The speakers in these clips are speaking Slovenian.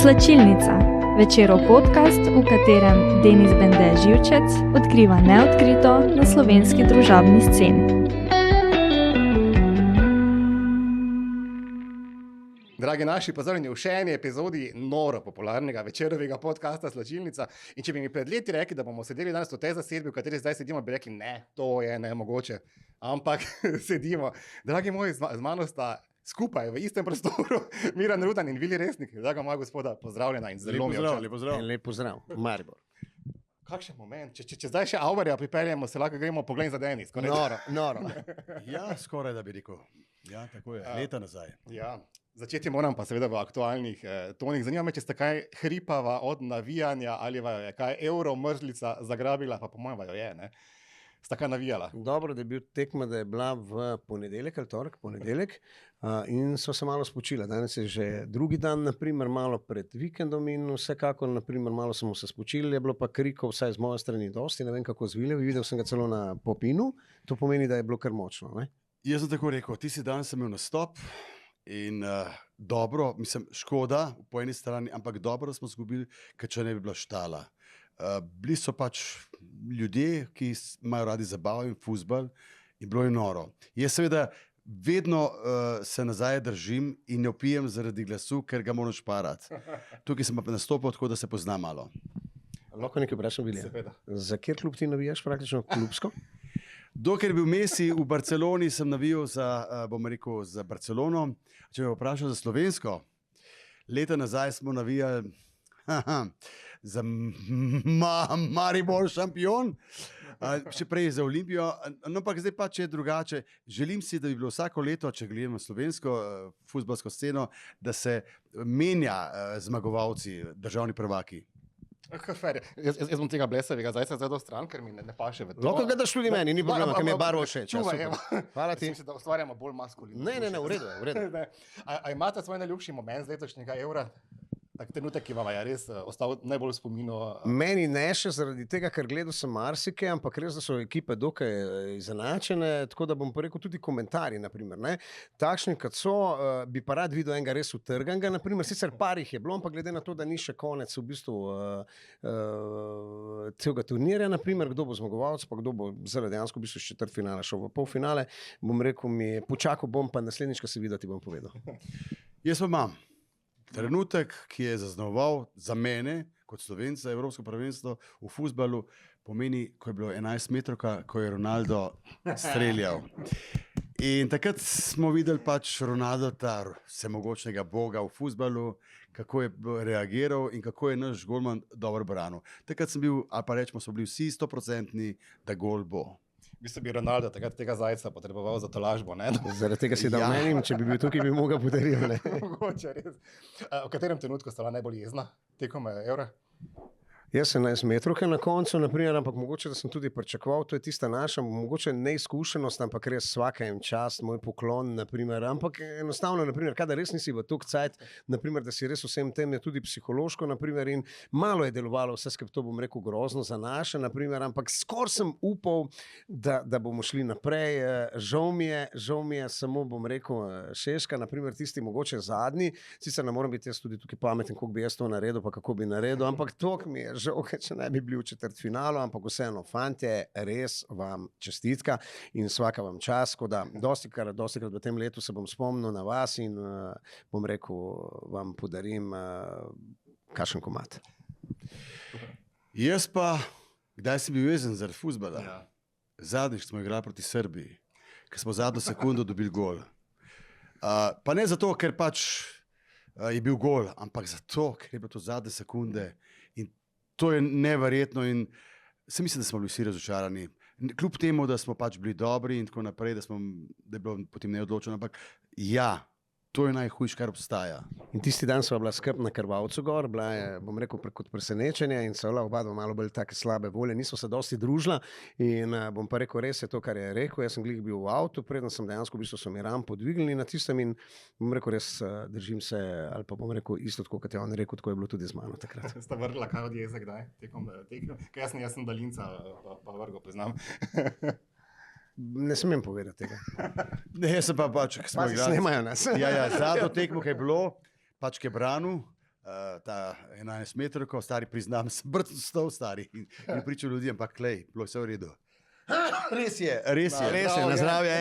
Slačilnica, Večerov podcast, v katerem Denis Bende Živčec odkriva neodkrito na slovenski družabni sceni. Dragi naši, pozdravljeni v še eni epizodi noro popularnega Večerovega podcasta Slačilnica. In če bi mi pred leti rekli, da bomo sedeli danes v tej zasedbi, v kateri zdaj sedimo, bi rekli, ne, to je nemogoče. Ampak sedimo. Dragi moji, z mano sta skupaj v istem prostoru Miran Rudan in Vili Resnik. Draga moja gospoda, pozdravljena in zelo mi je. Lep pozdrav, Maribor. Kakšen moment, če zdaj še Auvarja pripeljemo, se lahko gremo pogled za Denis. Noro. Ja, skoraj da bi rekel. Ja, tako je, leta nazaj. Ja. Začeti moram pa seveda v aktualnih tonih. Zanima me, če ste kaj hripava od navijanja ali vajo je kaj euro mrzlica zagrabila, pa po mojem vajo je, ne? Sta kaj navijala? Dobro, da je bil tekma, da je bila v ponedeljek ali torek, in so se malo spočila. Danes je že drugi dan, naprimer, malo pred vikendom in vsekakor, naprimer, malo smo se spočili, je bilo pa krikov, vsaj z moje strani dosti, ne vem kako zviljev, videl sem ga celo na Popinu, to pomeni, da je bilo kar močno, ne? Jaz sem tako rekel, ti si danes imel nastop in dobro, mislim, škoda po eni strani, ampak dobro smo zgubili, ker če ne bi bila štala. Bili so pač ljudje, ki imajo radi zabavo in fuzbal in bilo je noro. Jaz seveda vedno se nazaj držim in ne opijem zaradi glasu, ker ga moram šparati. Tukaj sem pa nastopil tako, da se pozna malo. Lahko nekaj vprašam, Vilija? Za kjer klub ti navijaš praktično klubsko? Dokler je bil Messi v Barceloni, sem navijal za, bom rekel, za Barcelono. Če me vprašal za slovensko, leta nazaj smo navijali za Maribor šampion, še prej za Olimpijo, no pa zdaj pa če je drugače. Želim si, da bi bilo vsako leto, če gledamo slovensko fuzbalsko sceno, da se menja zmagovalci, državni prvaki. Jaz bom tega blesavega zajca zdaj do stran, ker mi ne paše v to. Lahko gledaš tudi meni, ni problema, ker mi je barvo všeč. Hvala ti. Mislim, da ustvarjamo bolj maskulino. Ne, v redu je. A imate svoj najljubši moment z letošnjega evra? Tak trenutek, ki vam je res ostal najbolj v spominu? Meni ne še zaradi tega, ker gledal sem marsike, ampak res, da so ekipe dokaj izenačene, tako da bom pa rekel tudi komentarji, naprimer, ne. Takšni, kot so, bi pa rad videl enega res utrganga, naprimer, sicer par jih je bilo, ampak glede na to, da ni še konec v bistvu celega turnirja, naprimer, kdo bo zmagovalec, pa kdo bo zelo dejansko v bistvu četrtfinale šel v polfinale, bom rekel počakal bom, pa naslednjič, ko se vidi, ti bom povedal. Jaz pa imam trenutek, ki je zaznamoval za mene, kot Slovenca, Evropsko prvenstvo v fuzbalu, pomeni, ko je bilo 11 metrovka, ko je Ronaldo streljal. In takrat smo videli pač Ronaldo, ta vsemogočnega boga v fuzbalu, kako je reagiral in kako je naš golman dobro branil. Takrat sem bil, ali pa rečemo, so bili vsi 100%, da gol bo. V bistvu bi Ronaldo takrat tega zajca potreboval za tolažbo, ne? Zaradi tega si dal menim, če bi bil tukaj, bi mu ga podaril, ne? Mogoče, res. V katerem trenutku sta bila najbolj jezna tekom evra? Jaz 11 metrovke na koncu, naprimer, ampak mogoče, da sem tudi pričakoval, to je tista naša, mogoče neizkušenost, ampak res vsaka jim čast, moj poklon, naprimer, ampak enostavno, naprimer, kadar res nisi v tok cajt, naprimer, da si res vsem tem je tudi psihološko, naprimer, in malo je delovalo vse skupaj, to bom rekel, grozno za naše, naprimer, ampak skoraj sem upal, da bomo šli naprej. Žal mi je samo, bom rekel, Šeška, naprimer, tisti mogoče zadnji, sicer ne moram biti jaz tudi tukaj pameten, kako bi jaz to naredil, pa kako bi naredil, ampak tok mi je žal, če ne bi bili v četrtfinalu, ampak vseeno, fantje, res vam čestitka in svaka vam čas, tako da dostikrat v tem letu se bom spomnil na vas in bom rekel, vam podarim kakšen komad. Jaz pa, kdaj si bil jezen zaradi fuzbala? Ja. Zadnjič smo igrali proti Srbiji, ker smo zadnjo sekundo dobili gol. Pa ne zato, ker pač je bil gol, ampak zato, ker je bilo to zadnje sekunde in to je neverjetno in se mislim, da smo bili vsi razočarani. Kljub temu, da smo pač bili dobri in tako naprej, da je bilo potem neodločeno, ampak ja, to je najhujše, kar obstaja. In tisti dan sva bila skrb na Krvavcu gor, bila je, bom rekel, kot presenečenje in so oba dva malo bolj take slabe volje, nismo se dosti družila in bom pa rekel, res je to, kar je rekel, jaz sem glih bil v avtu, preden sem dejansko v bistvu so mi ram podvignili na tistem in bom rekel, res držim se, ali pa bom rekel isto tako, kot je on rekel, tako je bilo tudi z mano takrat. Sta vrgla kaj od jeze, kdaj? Tekom? Jaz sem daljinca, pa vrgo priznam. Ne smem povedati tega. Ne, jaz sem pa pač, Snimajo nas. Ja, zadnjo tekmo, ki je bilo, pač ki je branil, ta 11 metrov, stari priznam, sem brcno stov stari in pričal ljudem, ampak klej, bilo je vse v redu. Res je, na zdravje.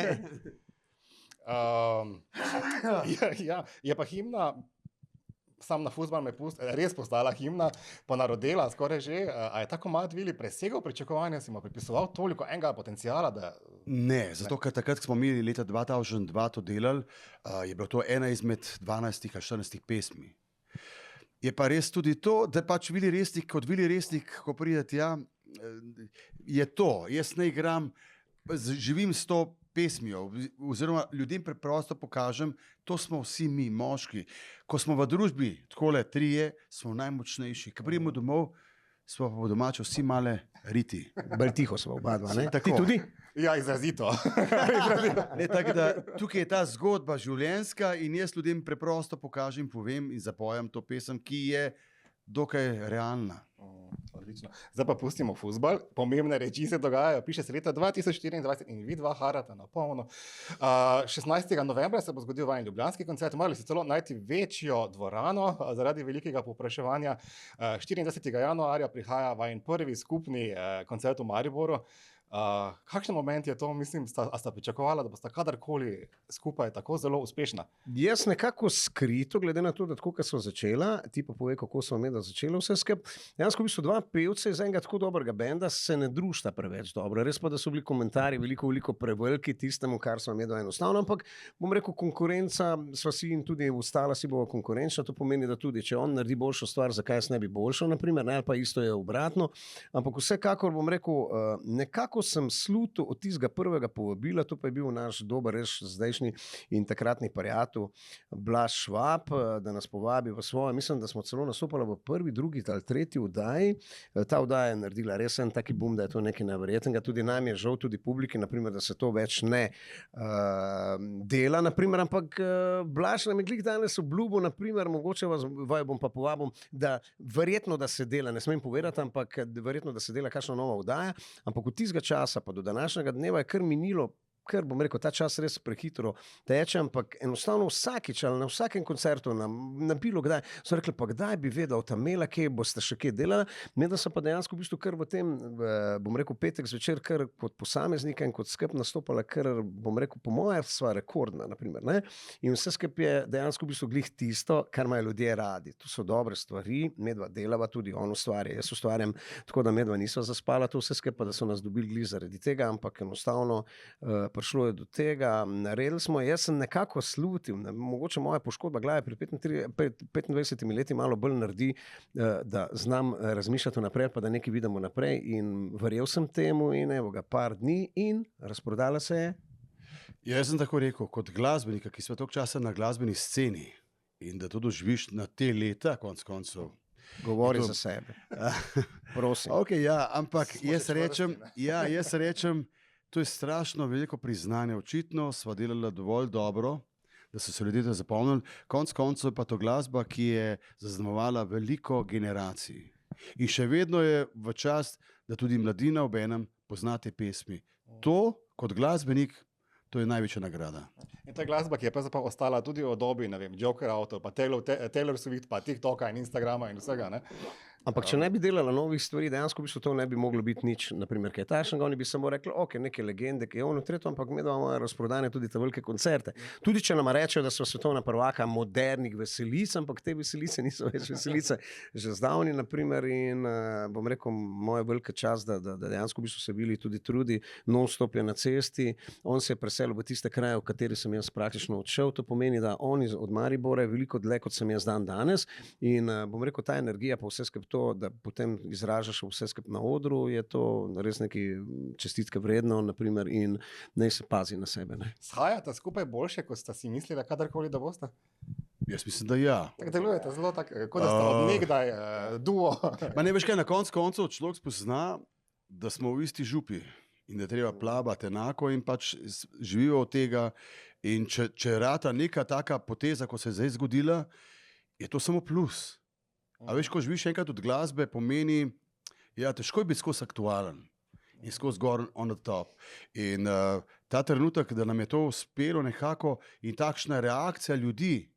Je pa himna, sam na fuzbal me res postala himna, ponarodela skoraj že. A je ta komad Vili presegal pričakovanja, si mu pripisoval toliko enega potencijala? Ne, zato ker takrat, ko smo mi leta 2002 to delali, je bilo to ena izmed 12 ali 14 pesmi. Je pa res tudi to, da pač Vili Resnik, kot Vili Resnik, ko pride tja, je to, jaz ne igram, živim s to pesmijo, oziroma ljudem preprosto pokažem, to smo vsi mi, moški. Ko smo v družbi, takole trije, smo najmočnejši. Ko pridemo domov, smo pa domači vsi male riti. Bolj tiho smo oba dva, ne? Tako. Ti tudi? Ja, izrazito. Ne, tako da tukaj je ta zgodba življenjska in jaz ljudem preprosto pokažem, povem in zapojem to pesem, ki je dokaj realna. Odlično. Zdaj pa pustimo fuzbal. Pomembne reči se dogajajo. Piše se leta 2024 in vi dva harata na polno. 16. novembra se bo zgodil vajen ljubljanski koncert. Morali ste celo najti večjo dvorano zaradi velikega povpraševanja. 24. januarja prihaja vajen prvi skupni koncert v Mariboru. Kakšen moment je to, mislim, a sta pričakovala, da bosta kadarkoli skupaj tako zelo uspešna? Jaz nekako skrito, glede na to, da tako, ko so začela, ti pa pove, kako so medla začela vse skupaj. Dejansko v bistvu dva pevca iz enega tako dobrega benda se ne družita preveč dobro. Res pa, da so bili komentarji veliko preveliki tistemu, kar so medla enostavno, ampak bom rekel, konkurenca, sva si in tudi ostala si bova konkurenčna, to pomeni, da tudi, če on naredi boljšo stvar, zakaj jaz ne bi boljšo, naprimer, ne, ali pa isto je obratno, ampak vsekakor bom rekel, nekako sem slutil od tistega prvega povabila, to pa je bil naš dober, res zdajšnji in takratni prijatelj Blaž Švab, da nas povabi v svoje. Mislim, da smo celo nastopali v prvi, drugi ali tretji oddaji. Ta oddaja je naredila res en taki bum, da je to nekaj neverjetnega. Tudi nam je žal, tudi publiki, naprimer, da se to več ne dela, naprimer, ampak Blaž nam je glih danes obljubil, naprimer, mogoče vas bom pa povabil, da verjetno, da se dela, ne smem povedati, ampak verjetno, da se dela kakšna nova oddaja, ampak od tistega časa pa do današnjega dneva je kar minilo, ker bom rekel, ta čas res prehitro teče, ampak enostavno vsakič ali na vsakem koncertu, na bilo kdaj, so rekli, pa kdaj bi vedel, ta mela, kje boste še kje delali, da so pa dejansko v bistvu kar v tem, bom rekel, petek zvečer, kar kot posameznika in kot skup nastopala, kar bom rekel, po moje sva rekordna, naprimer, ne? In vse skup je dejansko v bistvu glih tisto, kar imajo ljudje radi. To so dobre stvari, medva delava, tudi on ustvarja, jaz ustvarjam, tako da medva nisva zaspala, to vse skup, pa da so nas dobili glih zaradi tega, ampak enostavno prišlo je do tega, naredili smo, jaz sem nekako slutil, mogoče moja poškodba glave pri 25 leti malo bolj naredi, da znam razmišljati naprej, pa da nekaj vidimo naprej in verjel sem temu in evo ga, par dni in razprodala se je. Ja, jaz sem tako rekel, kot glasbenika, ki sva toliko časa na glasbeni sceni in da to doživiš na te leta, konc koncev. Govori za sebe. Prosim. Okay, ja, ampak jaz rečem, to je strašno veliko priznanje. Očitno sva delala dovolj dobro, da so se ljudje zapomnili. Konec koncev pa to glasba, ki je zaznamovala veliko generacij. In še vedno je v čast, da tudi mladina obenem pozna te pesmi. To, kot glasbenik, to je največja nagrada. In ta glasba, ki je pravzaprav ostala tudi v dobi, ne vem, Joker Auto, pa Taylor Swift, pa TikToka in Instagrama in vsega, ne? Ampak če ne bi delala novih stvari, dejansko bi to ne bi moglo biti nič, naprimer, kaj tašnega, oni bi samo rekli, ok, neke legende, ki je ono tretjo, ampak mi imamo razprodane tudi te velike koncerte. Tudi če nam rečejo, da so svetovna prvaka modernih veselic, ampak te veselice niso več veselice že zdavni, naprimer, in bom rekel, moja velika čast, da dejansko se bili tudi trudi, non-stop je na cesti, on se je preselil v tiste kraje, v kateri sem jaz praktično odšel, to pomeni, da on od Maribora je veliko dlje, kot sem jaz danes in bom rekel, ta energija pa vse skupaj to, da potem izražaš vse skupaj na odru, je to res neki čestitke vredno, naprimer, in naj se pazi na sebe. Ne? Shajata skupaj boljše, kot sta si mislila, kadarkoli da boste? Jaz mislim, da ja. Tako delujete zelo tako, kot da sta od nekdaj duo. Ma ne veš kaj, na koncu človek spozna, da smo v isti župi in da treba plavati enako in pač živijo od tega in če rata neka taka poteza, ko se je zdaj zgodila, je to samo plus. A veš, ko živiš enkrat od glasbe, pomeni, ja, težko je biti skozi aktualen in skozi gor on the top. In ta trenutek, da nam je to uspelo nekako in takšna reakcija ljudi,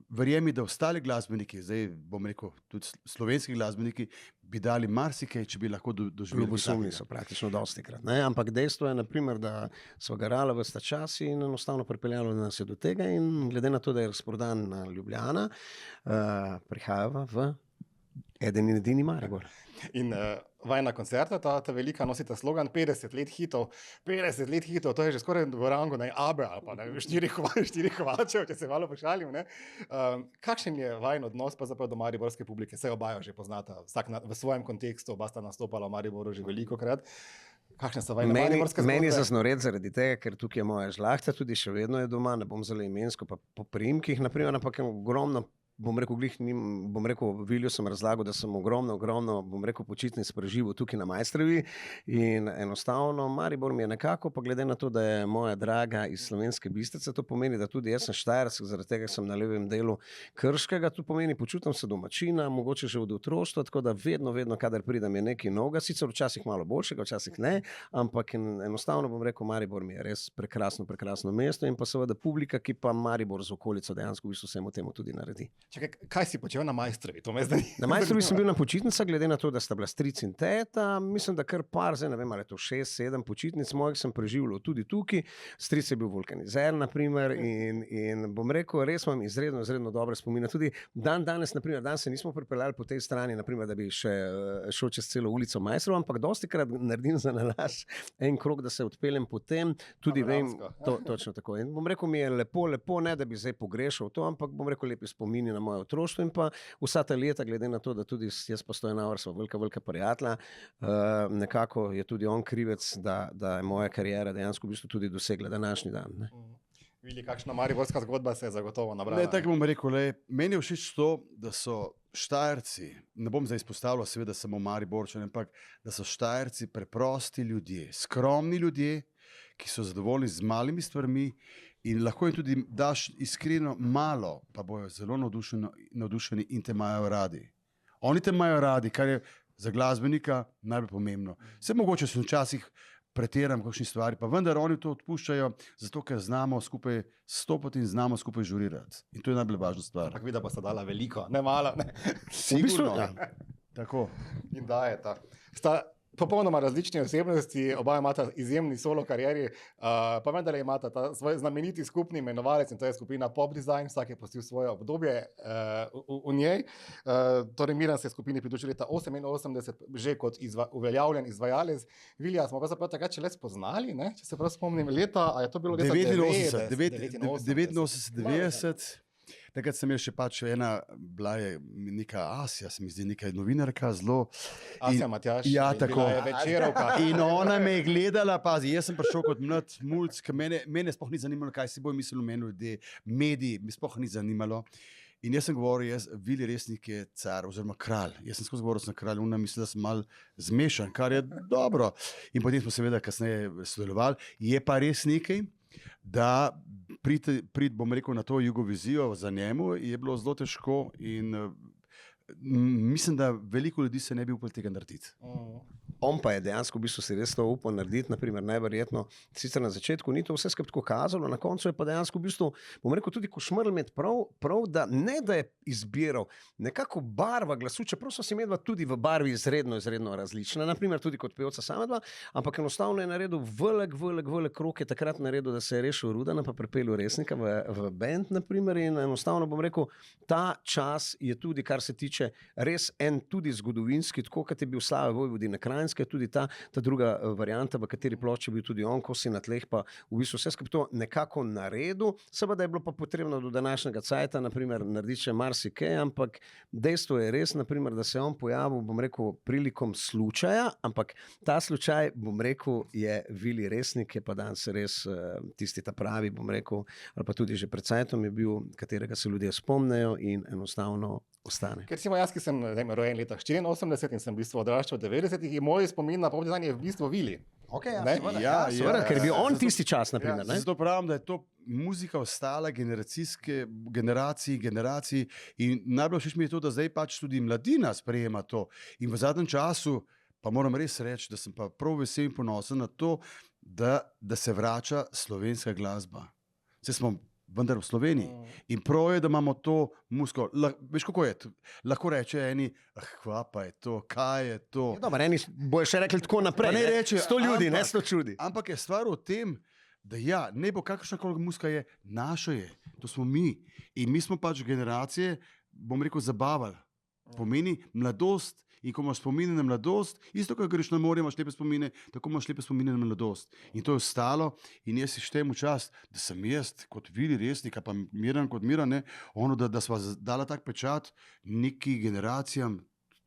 verjemi, da ostali glasbeniki, zdaj bom rekel, tudi slovenski glasbeniki, bi dali marsikaj, če bi lahko doživeli. Ljubosumni so praktično dostikrat. Ampak dejstvo je, naprimer, da so garala v sta čas in enostavno pripeljalo nas je do tega in glede na to, da je razprodan na Ljubljana, prihajava v eden in edini Maribor. In vajna koncerta, ta velika nosita slogan 50 let hitov. 50 let hitov, to je že skoraj v rangu Abra ali pa štirih kovačev, če se malo pošalim. Kakšen je vajen odnos pa zapravo do mariborske publike? Se obajo že poznata, vsak v svojem kontekstu, oba sta nastopala v Mariboru že velikokrat. Kakšne so vajne mariborske zgodbe? Meni je zasnored zaradi tega, ker tukaj je moja žlahta, tudi še vedno je doma, ne bom zelo imensko, pa po priimkih, naprimer, ampak je ogromno. Bom rekel, Vilju sem razlagal, da sem ogromno, počitnic preživel tukaj na Majstrovi in enostavno Maribor mi je nekako, pa glede na to, da je moja draga iz Slovenske Bistrice, to pomeni, da tudi jaz sem Štajersk, zaradi tega sem na levem delu Krškega, to pomeni, počutim se domačina, mogoče že od otroštva, tako da vedno, kadar pridem, je nekaj novega, sicer včasih malo boljšega, včasih ne, ampak enostavno bom rekel, Maribor mi je res prekrasno mesto in pa seveda publika, ki pa Maribor z okolico dejansko v bistvu vsemu temu tudi naredi. Čakaj, kaj si počel na Majstrovi? Na Majstrovi sem bil na počitnicah, glede na to, da sta bila stric in teta. Mislim, da kar par, zdaj ne vem, ali je to 6-7 počitnic mojih sem preživljal tudi tukaj. Stric je bil vulkanizer, naprimer, in bom rekel, res imam izredno dobre spomine. Tudi danes, naprimer, se nismo pripeljali po tej strani, naprimer, da bi šel čez celo ulico Majstrov, ampak dostikrat naredim za nalaž en krog, da se odpeljem potem. Tudi vem, točno tako. In bom rekel, mi je lepo, ne da bi zdaj pogrešal to, ampak bom rekel, lepi spomini na moje otroštvo in pa vsa ta leta, glede na to, da tudi jaz pa Stojanauer sva velika prijatelja, nekako je tudi on krivec, da je moja karijera dejansko v bistvu tudi dosegla današnji dan. Ne? Vili, kakšna mariborska zgodba se je zagotovo nabrala? Ne, tako bom rekel, meni je všeč to, da so Štajerci, ne bom zdaj izpostavljal seveda samo Mariborčane, ampak da so Štajerci preprosti ljudje, skromni ljudje, ki so zadovoljni z malimi stvarmi in lahko jim tudi daš iskreno malo, pa bojo zelo navdušeni in te imajo radi. Oni te imajo radi, kar je za glasbenika najbolj pomembno. Vse mogoče so včasih pretiram kakšni stvari, pa vendar oni to odpuščajo, zato ker znamo skupaj stopiti in znamo skupaj žurirati. In to je najbolj važna stvar. Ampak vidi, da bosta dala veliko, ne malo. Ne. Sigurno. Tako. In dajeta. Sta popolnoma različni osebnosti, oba imata izjemni solo karieri, pa vendar imata ta svoj znameniti skupni imenovalec in to je skupina Pop Design, vsak je postil svoje obdobje v njej. Torej Miran se je skupini pridružil leta 1988, že kot uveljavljen izvajalec. Vilija smo pa zapravo takrat še le spoznali, ne? Če se prav spomnim leta, a je to bilo leta 89. Takrat sem jaz še pač bila je neka Asja, se mi zdi, neka novinarka zelo. Asja Matjaž, ja, tako. Bila je večerovka. In ona me je gledala, pazi, jaz sem prišel kot mlad mulc, mene sploh ni zanimalo, kaj si bojo mislili o meni ljudje, mediji, mi sploh ni zanimalo. In jaz sem govoril, Vili Resnik je car oziroma kralj. Jaz sem skozi govoril, sem kralj, ona misli, da sem mal zmešan, kar je dobro. In potem smo seveda kasneje sodelovali. Je pa res nekaj, da bom rekel, na to Jugovizijo za njemu je bilo zelo težko in mislim, da veliko ljudi se ne bi upali tega narediti. On pa je dejansko v bistvu si res to upal narediti, naprimer najverjetno, sicer na začetku ni to vse skupaj tako kazalo, na koncu je pa dejansko v bistvu, bom rekel, tudi Košmerl med prav, da ne da je izbiral nekako barva glasu, čeprav so si medva tudi v barvi izredno različna, naprimer tudi kot pevca sama dva, ampak enostavno je naredil velik krog, je takrat naredil, da se je rešil Rudana, pa pripeljal Resnika v band, naprimer, in enostavno bom rekel, ta čas je tudi, kar se tiče res en tudi zgodovinski, tako kot je bil Slave Vojvodine Krajinske, tudi ta druga varianta, v kateri plošči bil tudi on, ko si na tleh pa v bistvu vse skupaj to nekako naredil, seveda je bilo pa potrebno do današnjega cajta, naprimer, narediti še marsikaj, ampak dejstvo je res, naprimer, da se je on pojavil, bom rekel, prilikom slučaja, ampak ta slučaj, bom rekel, je Vili Resnik, je pa danes res tisti ta pravi, bom rekel, ali pa tudi že pred cajtom je bil, katerega se ljudje spomnejo in enostavno ostane. Ker si jaz, ki sem rojen leta 84 in sem v bistvu odraščal v 90-ih, in moj spomin na Pop Design je v bistvu Vili. Okay, seveda, ker je bil on tisti čas, naprimer. Zato pravim, da je to muzika ostala generaciji in najbolj všeč mi je to, da zdaj pač tudi mladina sprejema to. In v zadnjem času pa moram res reči, da sem pa prav vesel in ponosen na to, da se vrača slovenska glasba. Vse smo vendar v Sloveniji. In prav je, da imamo to muziko. Veš, kako je? Lahko reče eni, kva pa je to, kaj je to. Ja, dober, eni bojo še rekli tako naprej. Pa ne reče, 100 ljudi, ampak- ne 100 čudi. Ampak je stvar v tem, da ja, ne bo kakršnakoli muzika je, naša je, to smo mi. In mi smo pač generacije, bom rekel, zabavali. Pomeni mladost. In ko imaš spomine na mladost, isto kot greš na morje, imaš lepe spomine, tako imaš lepe spomine na mladost. In to je ostalo, in jaz si štejem v čast, da sem jaz kot Vili Resnik, pa Miran kot Miran, ne, ono, da sva dala tak pečat neki generacijam.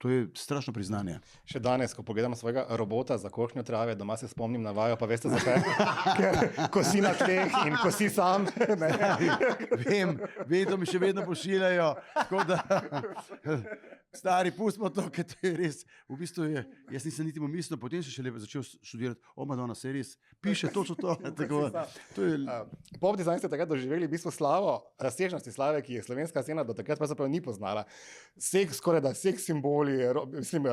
To je strašno priznanje. Še danes, ko pogledam svojega robota za košnjo trave, doma se spomnim na vajo, pa veste zakaj? Ker kosi na tleh in kosi sam. Vem, to mi še vedno pošiljajo. Tako da, stari, pustimo to, ker to je res. V bistvu je, jaz nisem niti mislil, potem še lepo začel študirati. Madonna se res piše točno to. Tako, to je... Pop dizajn ste takrat doživeli v bistvu slavo, razsežnosti slave, ki je slovenska scena do takrat pravzaprav ni poznala. Skoraj da seks simboli, mislim,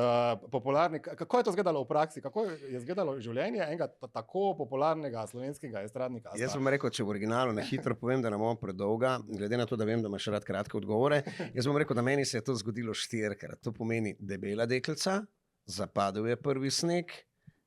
popularni. Kako je to izgledalo v praksi? Kako je izgledalo življenje enega tako popularnega slovenskega estradnika? Jaz bom rekel, če v originalu na hitro povem, da ne bom predolga, glede na to, da vem, da imaš rad kratke odgovore. Jaz bom rekel, da meni se je to zgodilo 4-krat. To pomeni debela deklica, zapadel je prvi sneg,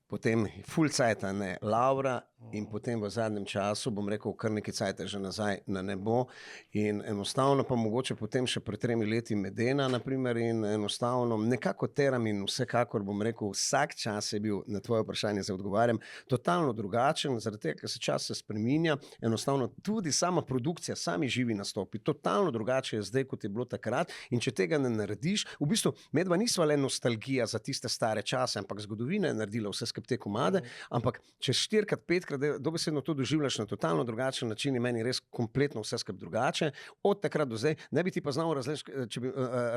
potem full cajta, ne, Laura, in potem v zadnjem času, bom rekel, kar nekaj cajta že nazaj na nebo, in enostavno pa mogoče potem še pred 3 leti Medena, naprimer, in enostavno nekako teram in vsekakor, bom rekel, vsak čas je bil, na tvoje vprašanje zdaj odgovarjam, totalno drugačen, zaradi tega, ker se čas se spreminja, enostavno tudi sama produkcija, sami živi nastopi, totalno drugače je zdaj, kot je bilo takrat, in če tega ne narediš, v bistvu medva nisva le nostalgija za tiste stare čase, ampak zgodovina je naredila vse skupaj te komade, ampak če 4-krat, 5-krat dobesedno to doživljaš na totalno drugačen način, in meni res kompletno vse skupaj drugače. Od takrat do zdaj, ne bi ti pa znal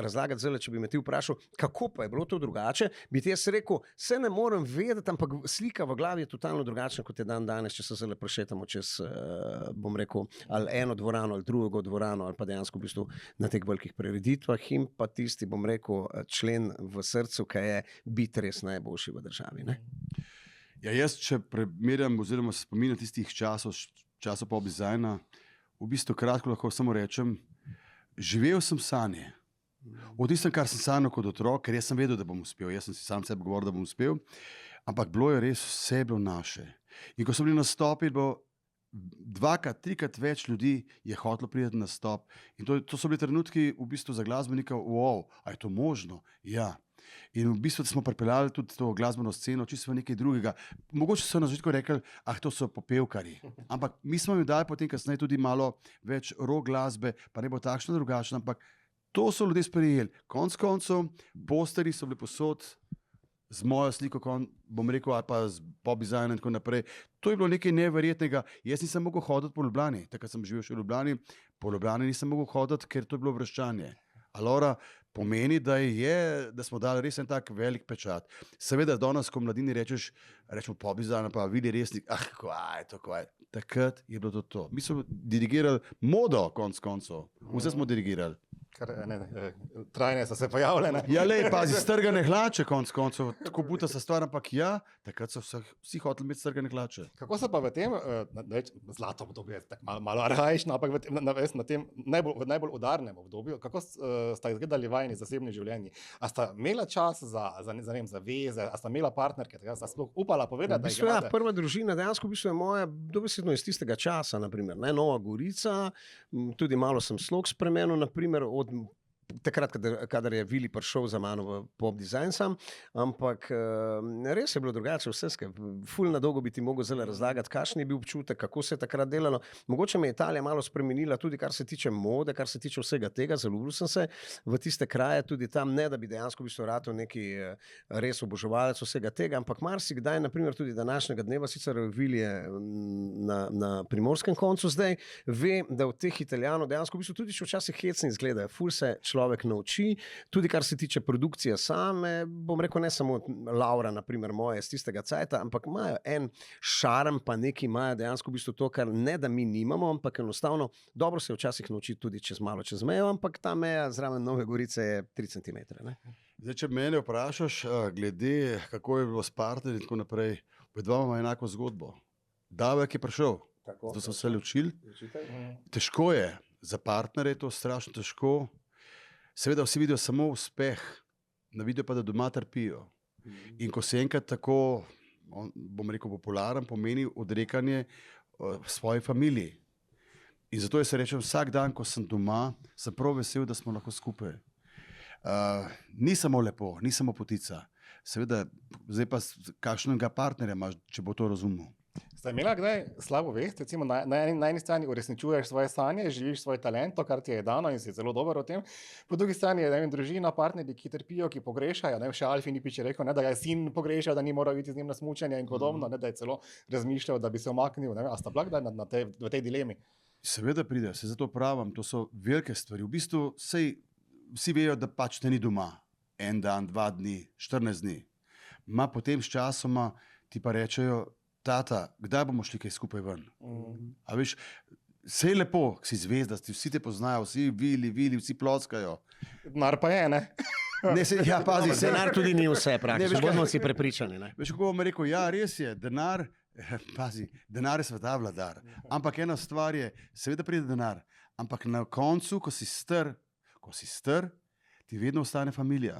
razlagati zdaj, če bi me ti vprašal, kako pa je bilo to drugače, bi ti jaz rekel, se ne morem vedeti, ampak slika v glavi je totalno drugačna, kot je danes, če se zdaj prešetamo čez, bom rekel, ali eno dvorano, ali drugo dvorano, ali pa dejansko v bistvu na teh velikih prireditvah, in pa tisti, bom rekel, člen v srcu, ki je biti res najboljši v državi, ne? Ja, jaz, če primerjam oziroma se spominjam tistih časov pop dizajna, v bistvu kratko lahko samo rečem, živel sem sanje. O tistem, kar sem sanjal kot otrok, ker jaz sem vedel, da bom uspel, jaz sem si sam sebi govoril, da bom uspel, ampak bilo je res vse bilo naše. In ko so bili nastopi, bilo 2-krat, 3-krat več ljudi je hotelo priti na nastop. In to so bili trenutki v bistvu za glasbenika, wow, a je to možno? Ja. In v bistvu smo pripeljali tudi to glasbeno sceno, čisto nekaj drugega. Mogoče so na začetku rekli, to so popevkari. Ampak mi smo jim dali potem kasneje tudi malo več rock glasbe, pa ne bo takšno drugačno, ampak to so ljudje sprejeli. Konec koncev, posteri so bili posod z mojo sliko, bom rekel, ali pa z pop dizajnom in tako naprej. To je bilo nekaj neverjetnega. Jaz nisem mogel hoditi po Ljubljani, takrat sem živel še v Ljubljani, po Ljubljani nisem mogel hoditi, ker to je bilo vrščanje. Alora, pomeni, da smo dali res en tak velik pečat. Seveda, danes, ko mladini rečemo pop dizajn, pa Vili Resnik, kaj je to. Takrat je bilo to. Mi smo dirigirali modo, konc koncev. Vse smo dirigirali. Trajne so se pojavljene. Ja, lej, pazi, strgane hlače, konc koncev. Tako buta se stvar, ampak ja, takrat so vsi hoteli imeti strgane hlače. Kako se pa v tem, zlato obdobje, malo arhaično, ampak na tem najbolj udarnem obdobju, kako sta izgledali vajeni zasebni življenji? A sta imela čas za veze, a sta imela partnerke, a sta sploh upala povedati, da jih imate? Prva družina dejansko v bistvu je moja, dobesedno iz tistega časa, naprimer, ne, Nova Gorica, tudi malo sem slog spremenil, naprimer, od takrat, kadar je Vili prišel za mano v pop dizajn sam, ampak res je bilo drugače vse skupaj. Ful na dolgo bi ti mogel zdaj razlagati, kakšen je bil občutek, kako se je takrat delalo. Mogoče me je Italija malo spremenila, tudi kar se tiče mode, kar se tiče vsega tega, zaljubil sem se v tiste kraje, tudi tam, ne da bi dejansko v bistvu ratal neki res oboževalec vsega tega, ampak marsikdaj, naprimer tudi današnjega dneva, sicer Vili je na primorskem koncu zdaj, ve, da od teh Italijanov dejansko v bistvu tudi še včasih hecni izgledajo, ful se človek nauči, tudi kar se tiče produkcije same, bom rekel, ne samo Laura, naprimer moja iz tistega cajta, ampak imajo en šarm, pa neki imajo dejansko v bistvu to, kar ne da mi nimamo, ampak enostavno dobro se včasih naučiti tudi malo čez mejo, ampak ta meja zraven Nove Gorice je 3 cm. Zdaj, če mene vprašaš, glede kako je bilo s partnerji in tako naprej, vedva imamo enako zgodbo. Davek je prišel, Zato so se ločili. Težko je, za partnerje je to strašno težko. Seveda vsi vidijo samo uspeh, ne vidijo pa, da doma trpijo. In ko se enkrat tako, bom rekel, popularen, pomeni odrekanje svoji familiji. In zato jaz rečem, vsak dan, ko sem doma, sem prav vesel, da smo lahko skupaj. Ni samo lepo, ni samo potica. Seveda, zdaj pa kakšnega partnerja imaš, če bo to razumel. Ste imeli kdaj slabo vest? Recimo, na eni strani uresničuješ svoje sanje, živiš svoj talent, to, kar ti je dano in si zelo dober v tem. Po drugi strani je družina, partnerji, ki trpijo, ki pogrešajo. Še Alfi Nipič je rekel, da ga je sin pogrešal, da ni moral iti z njim na smučanje in podobno, da je celo razmišljal, da bi se umaknil. A sta bila kdaj v tej dilemi? Seveda pride, se zato pravim, to so velike stvari. V bistvu vsi vejo, da pač te ni doma. En dan, 2 dni, 14 dni. Potem s časoma ti pa rečejo, tata, kdaj bomo šli kaj skupaj ven? A veš, vse je lepo, si zvezda, vsi te poznajo, vsi vili, vsi ploskajo. Denar pa je, ne? Ja, pazi, denar tudi ni vse praktično, bomo si prepričani. Veš, kako bom rekel, ja, res je, denar, pazi, denar je sveta vladar. Ampak ena stvar je, seveda pride denar, ampak na koncu, ko si star, ti vedno ostane familija.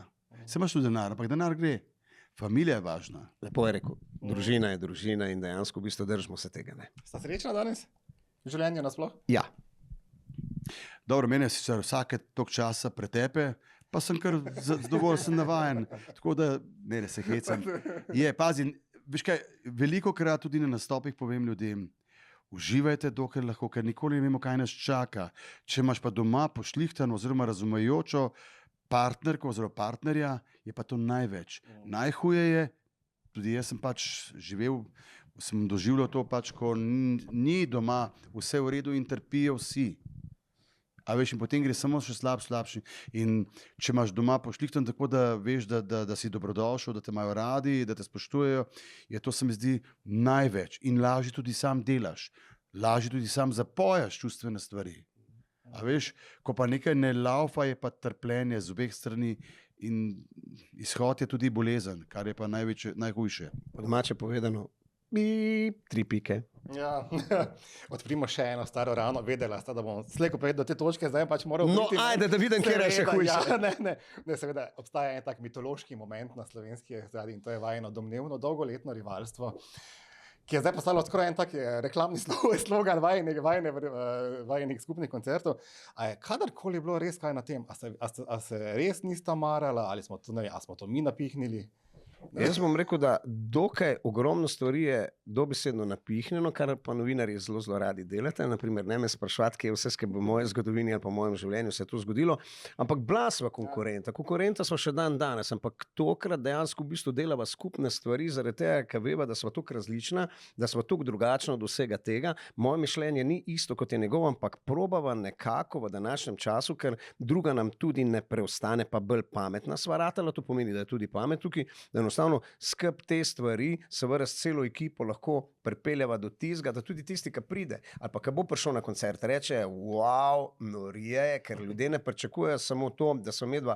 Se imaš tudi denar, ampak denar gre. Familija je važna. Lepo je rekel, družina je družina in dejansko v bistvu držimo se tega. Sta srečna danes? V življenju nasploh? Ja. Dobro, mene sicer vsake toliko časa pretepe, pa sem kar dovolj sem navajen. Tako da, ne se hecam. Pazi, veš kaj, veliko krat tudi na nastopih povem ljudem, uživajte dokler lahko, ker nikoli ne vemo, kaj nas čaka. Če imaš pa doma pošlihtano oziroma razumejočo partnerko oziroma partnerja, je pa to največ. Najhuje je, tudi jaz sem pač živel, sem doživljal to pač, ko ni doma vse v redu in trpijo vsi. A veš, in potem gre samo še slabši. In če imaš doma pošlihtan tako, da veš, da si dobrodošel, da te imajo radi, da te spoštujejo, je to, se mi zdi, največ. In lažje tudi sam delaš. Lažje tudi sam zapojaš čustvene stvari. A veš, ko pa nekaj ne laufa, je pa trpljenje z obeh strani in izhod je tudi bolezen, kar je pa najhujše. Po domače povedano, 3 pike. Ja, odprimo še eno staro rano, vedela sta, da bom slejko povedal do te točke, zdaj pač moral priti. No, ajde, da vidim, kje je še hujše. Ja, ne, seveda, obstaja en tak mitološki moment na slovenski estradi in to je vajeno domnevno dolgoletno rivalstvo, ki je zdaj postalo skoraj en tak reklamni slogan vajenih skupnih koncertov. A je kadarkoli bilo res kaj na tem? A se res nista marala? Ali smo to mi napihnili? Jaz bom rekel, da dokaj ogromno stvari je dobesedno napihnjeno, kar pa novinarji zelo radi delate. Naprimer, ne me sprašvati, kje je vse v moje zgodovini ali pa v mojem življenju se je to zgodilo. Ampak bila sva konkurenta. Konkurenta sva še dan danes, ampak tokrat dejansko v bistvu delava skupne stvari, zaradi tega, ker veva, da sva toliko različna, da sva toliko drugačna od vsega tega. Moje mišljenje ni isto kot je njegovo, ampak probava nekako v današnjem času, ker druga nam tudi ne preostane, pa bolj pametna sva ratala, to pomeni, da je tudi pamet tukaj, da enostavno skrb te stvari, seveda s celo ekipo lahko pripeljava do tistega, da tudi tisti, ki pride, ali pa ki bo prišel na koncert, reče, wow, norije, ker ljudje ne pričakujejo samo to, da so medva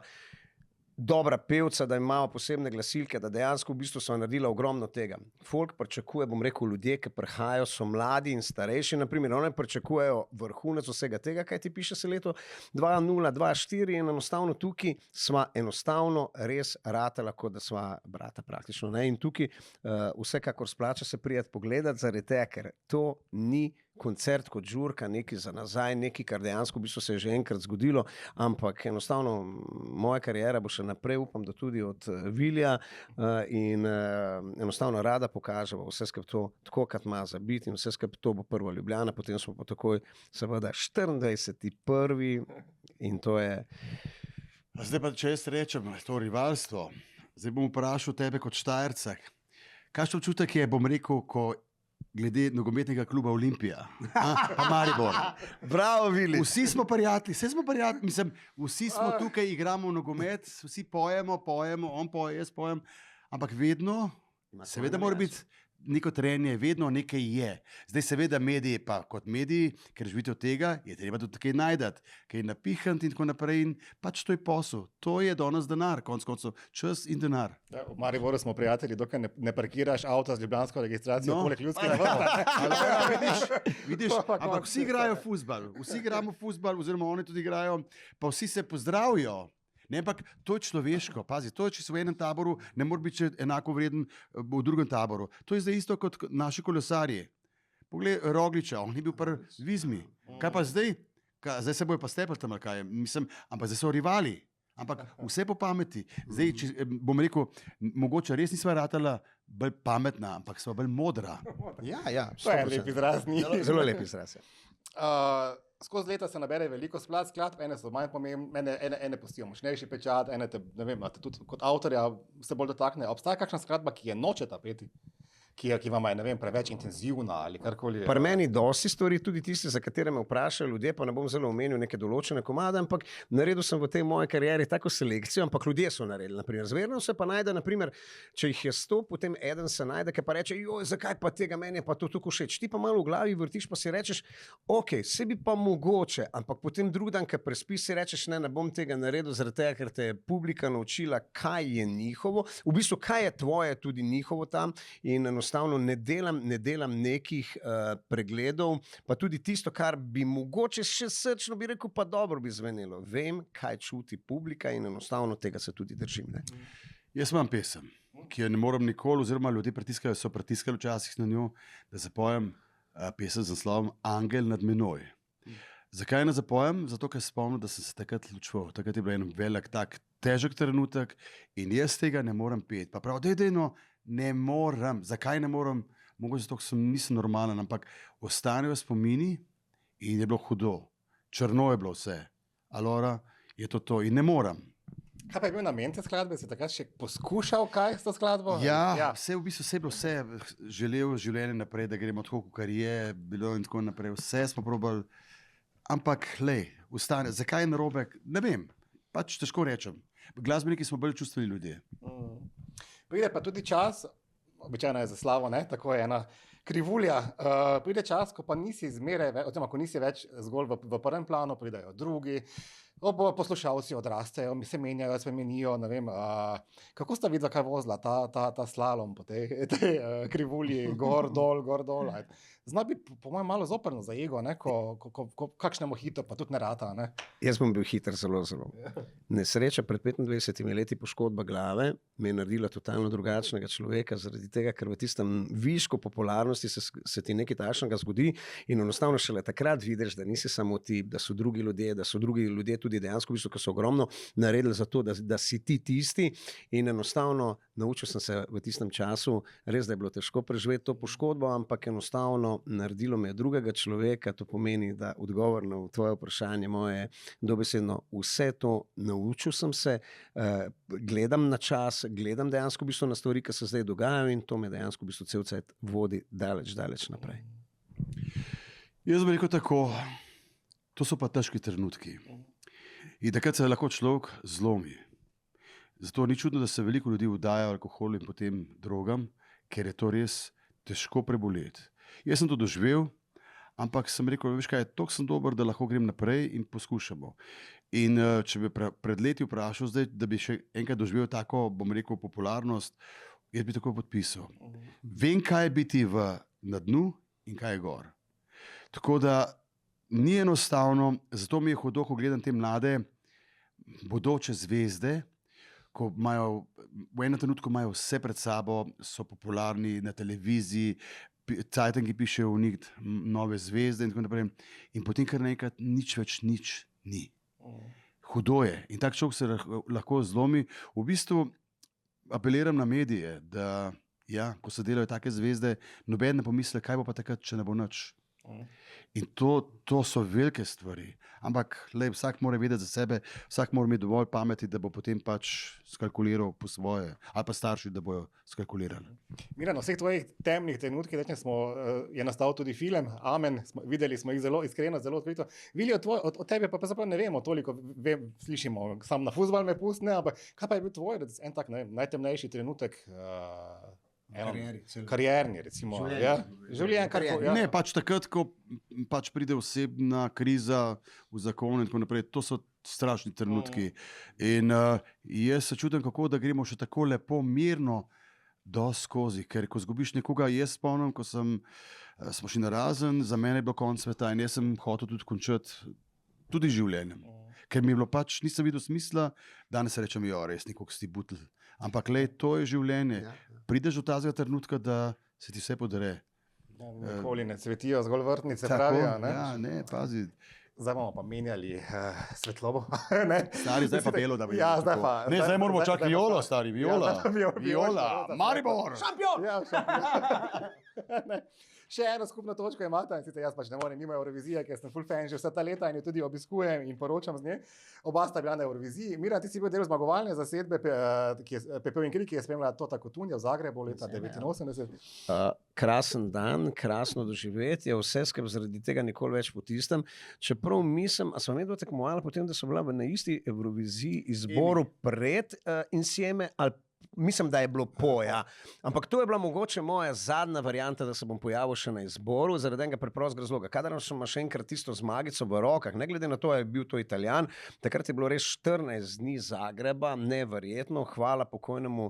dobra pevca, da imajo posebne glasilke, da dejansko v bistvu so naredila ogromno tega. Folk pričakuje, bom rekel, ljudje, ki prihajajo, so mladi in starejši, naprimer, oni pričakujejo vrhunec vsega tega, kaj ti piše se leto 2024 in enostavno tukaj sva enostavno res ratala, kot da sva brata praktično. Ne? In tukaj vsekakor splača se prijeti pogledati, zaradi tega, ker to ni koncert kot žurka, nekaj za nazaj, nekaj, kar dejansko v bistvu se je že enkrat zgodilo, ampak enostavno moja karijera bo še naprej, upam, da tudi od Vilija in enostavno rada pokaževa vse skupaj to, tako kot ima za biti in vse skupaj to bo prva Ljubljana, potem smo pa takoj seveda 24.1. in to je... Zdaj pa, če jaz rečem, to rivalstvo, zdaj bom vprašal tebe kot Štajerca, kakšen občutek je, bom rekel, ko glede nogometnega kluba Olimpija, pa Maribor. Bravo, Vili. Vsi smo prijatelji, mislim, vsi smo tukaj, igramo nogomet, vsi pojemo, on poje, jaz pojem, ampak vedno, seveda mora biti neko trenje, vedno nekaj je. Zdaj seveda mediji, pa kot mediji, ker živite od tega, je treba tudi kaj najdati, kaj napihati in tako naprej in pač to je posel. To je danes denar, konec koncev čas in denar. Ja, v Mariboru smo prijatelji, dokaj ne parkiraš avta z ljubljansko registracijo, poleg ljudskega vrta. Vidiš, ampak vsi igrajo fuzbal, vsi igramo fuzbal, oziroma oni tudi igrajo, pa vsi se pozdravijo. Ne, ampak to je človeško, pazi, to je, če si v enem taboru, ne more biti enako vreden v drugem taboru. To je zdaj isto kot naši kolesarji. Poglej Rogliča, on je bil pri Vizmi. Kaj pa zdaj? Zdaj se bojo pa stepali tam, ali kaj? Mislim, ampak zdaj so rivali. Ampak vse po pameti. Zdaj, če bom rekel, mogoče res nisva ratala bolj pametna, ampak sva bolj modra. Ja, To je lep izraz. Zelo lep izraz. Skozi leta se nabere veliko skladb, ene so manj pomembne, ene pustijo močnejši pečat, ene te, ne vem, te tudi kot avtorja se bolj dotakne. Obstaja kakšna skladba, ki je nočeta peti? Ki vam je, ne vem, preveč intenzivna ali karkoli. Pri meni dosti stvari, tudi tiste, za katere me vprašajo ljudje, pa ne bom zelo omenil neke določene komade, ampak naredil sem v tej moji karieri tako selekcijo, ampak ljudje so naredili. Naprimer, zverno se pa najde, naprimer, če jih je 100, potem eden se najde, ki pa reče, joj, zakaj pa tega, meni je pa to tako všeč. Ti pa malo v glavi vrtiš, pa si rečeš, ok, se bi pa mogoče, ampak potem drug dan, ko prespiš, si rečeš, ne bom tega naredil, zaradi tega, ker te je publika naučila, kaj je njihovo, v bistvu, kaj je tvoje, tudi njihovo tam in enostavno ne delam nekih pregledov, pa tudi tisto, kar bi mogoče še srčno bi rekel, pa dobro bi zvenelo. Vem, kaj čuti publika in enostavno tega se tudi držim. Ne? Jaz imam pesem, ki jo ne morem nikoli, oziroma ljudje so pritiskali včasih na njo, da zapojem pesem z naslovom Angel nad menoj. Zakaj ne zapojem? Zato, ker spomnim, da sem se takrat ločil. Takrat je bil en velik, tak težek trenutek in jaz tega ne morem peti. Pa prav, no, ne morem. Zakaj ne morem? Mogoče zato, ker nisem normalen, ampak ostanejo spomini in je bilo hudo. Črno je bilo vse. Alora, je to in ne morem. Kaj pa je bil namen te skladbe? Si takrat še poskušal kaj s to skladbo? Ja. Vse v bistvu je bilo vse. Želel življenje naprej, da gremo tako, kot je bilo in tako naprej. Vse smo probali. Ampak, ustane. Zakaj je narobe? Ne vem. Pač težko rečem. Glasbeniki smo bolj čustveni ljudje. Pride pa tudi čas, običajno je za slavo, ne? Tako je ena krivulja. Pride čas, ko pa nisi zmeraj, oziroma ko nisi več zgolj v prvem planu, pridejo drugi, poslušalci odrastejo, se menjajo, spremenijo, ne vem. Kako sta videla, kaj vozila ta slalom po tej krivulji, gor, dol. Zna biti, po mojem, malo zoprno za ego, ne? Ko kakšnemu hitu pa tudi ne rata. Ne? Jaz bom bil hiter zelo. Nesreča pred 25 leti, poškodba glave, me je naredila totalno drugačnega človeka, zaradi tega, ker v tistem višku popularnosti se ti nekaj takšnega zgodi in enostavno šele takrat vidiš, da nisi samo ti, da so drugi ljudje tudi dejansko, v bistvu, ki so ogromno naredili za to, da si ti tisti in enostavno naučil sem se v tistem času, res da je bilo težko preživeti to poškodbo, ampak enostavno naredilo me drugega človeka, to pomeni, da odgovor na tvoje vprašanje moje dobesedno vse to naučil sem se, gledam na čas, gledam dejansko v bistvu na stvari, ki se zdaj dogajajo in to me dejansko v bistvu cel cajt vodi daleč naprej. Jaz bi rekel tako, to so pa težki trenutki. In takrat se lahko človek zlomi. Zato ni čudno, da se veliko ljudi vdaja alkoholu in potem drogam, ker je to res težko preboleti. Jaz sem to doživel, ampak sem rekel, veš kaj, toliko sem dober, da lahko grem naprej in poskušamo. In če bi pred leti vprašal zdaj, da bi še enkrat doživel tako, bom rekel, popularnost, jaz bi tako podpisal. Vem, kaj je biti na dnu in kaj je gor. Tako da ni enostavno, zato mi je hudo, ko gledam te mlade bodoče zvezde, ko imajo, v enem trenutku imajo vse pred sabo, so popularni na televiziji, cajtanki pišejo v njih nove zvezde in tako naprej. In potem kar naenkrat nič več ni. Hudo je. In tak človek se lahko zlomi. V bistvu apeliram na medije, da ko se delajo take zvezde, noben ne pomisli, kaj bo pa takrat, če ne bo nič. In to so velike stvari. Ampak vsak mora vedeti za sebe, vsak mora imeti dovolj pameti, da bo potem pač skalkuliral po svoje, ali pa starši, da bojo skalkulirali. Miran, v vseh tvojih temnih trenutkih je nastal tudi film Amen, videli smo jih zelo iskreno, zelo odkrito. Vili, od tebe pa ne vemo toliko, slišimo, sam na fuzbal me pustne, ampak kaj pa je bil tvoj, en tak najtemnejši trenutek karierni, recimo. Življenje, Ne, pač takrat, ko pač pride osebna kriza v zakon in tako naprej, to so strašni trenutki. In jaz se čutim, kako da gremo še tako lepo, mirno skozi, ker ko zgubiš nekoga, jaz spomnim, ko smo šli na razen, za mene je bilo konec sveta in jaz sem hotel tudi končati tudi življenjem. Ker mi je bilo pač, nisem videl smisla, danes rečem, res nekako si butl. Ampak to je življenje. Prideš do tazega trenutka, da se ti vse podre. Nikoli ne cvetijo, zgolj vrtnice pravijo. Ne, pazi. Zdaj bomo pa menjali svetlobo. Stari, zdaj pa belo, da bi bilo. Zdaj moramo čakati violo, stari, viola. Viola, Maribor. Šampion! Še eno skupno točko imata, in sicer jaz pač ne morem mimo Eurovizije, ker sem full fan že vsa ta leta in jo tudi obiskujem in poročam z nje. Oba sta bila na Euroviziji. Miran, ti si bil del zmagovalne zasedbe Pepel in Kri, ki je spremljala Tota Cotunja v Zagrebu leta 1989. Krasen dan, krasno doživetje, vse skupaj zaradi tega nikoli več potisnem. Čeprav mislim, a smo medva tekmovali potem, da so bila na isti Euroviziji izboru pred Insieme ali mislim, da je bilo poja. Ampak to je bila mogoče moja zadnja varianta, da se bom pojavil še na izboru, zaradi enega preprostega razloga. Kadar sem še enkrat tisto zmagico v rokah, ne glede na to, je bil to Italijan, takrat je bilo res 14 dni Zagreba, neverjetno. Hvala pokojnemu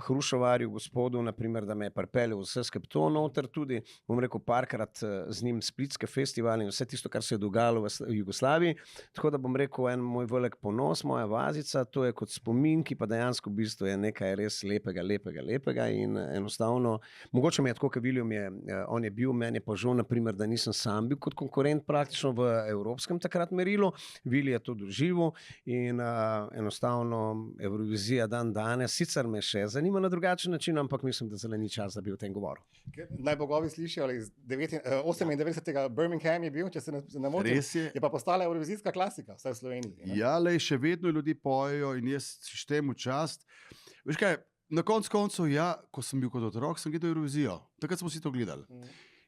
Hrušovarju, gospodu, naprimer, da me je pripeljal vse skupaj to noter, tudi, bom rekel, parkrat z njim splitske festivale in vse tisto, kar se je dogajalo v Jugoslaviji. Tako da bom rekel, en moj velik ponos, moja vazica, to je kot spomin, ki pa dejansko v bistvu je nekaj res lepega in enostavno, mogoče mi je tako, ker William on je bil, meni je pa žal, naprimer, da nisem sam bil kot konkurent praktično v evropskem takrat merilu, Willi je to doživel in enostavno Eurovizija dan danes, sicer me še zanima na drugačen način, ampak mislim, da zelo ni čas, da bi o tem govoril. Naj bogovi slišali, iz 98. Birmingham je bil, če se ne motim, je pa postala eurovizijska klasika, vsaj v Sloveniji. Ja, še vedno ljudi pojejo in jaz štemu čast. Veš kaj, na koncu, ko sem bil kot otrok, sem gledal Eurovizijo. Takrat smo si to gledali.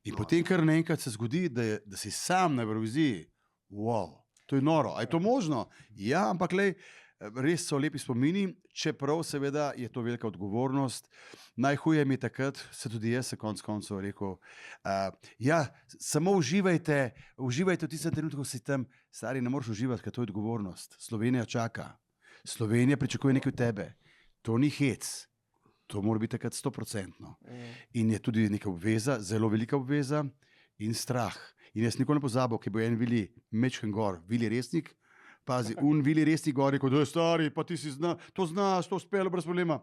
In potem kar naenkrat se zgodi, da si sam na Euroviziji. Wow, to je noro. A je to možno? Ja, ampak res so lepi spomini, čeprav seveda je to velika odgovornost. Najhuje mi je takrat, se tudi jaz se koncu rekel, samo uživajte v tistem trenutku, ko si tam, stari, ne moreš uživati, ker to je odgovornost. Slovenija čaka. Slovenija pričakuje nekaj od tebe. To ni hec, to mora biti takrat 100%. In je tudi neka obveza, zelo velika obveza in strah. In jaz nikoli ne pozabil, ki bo en Willi mečken gor, Willi Resnik, pazi, Willi Resnik gor, rekel, da je stari, pa ti si to znaš, to uspelo brez problema.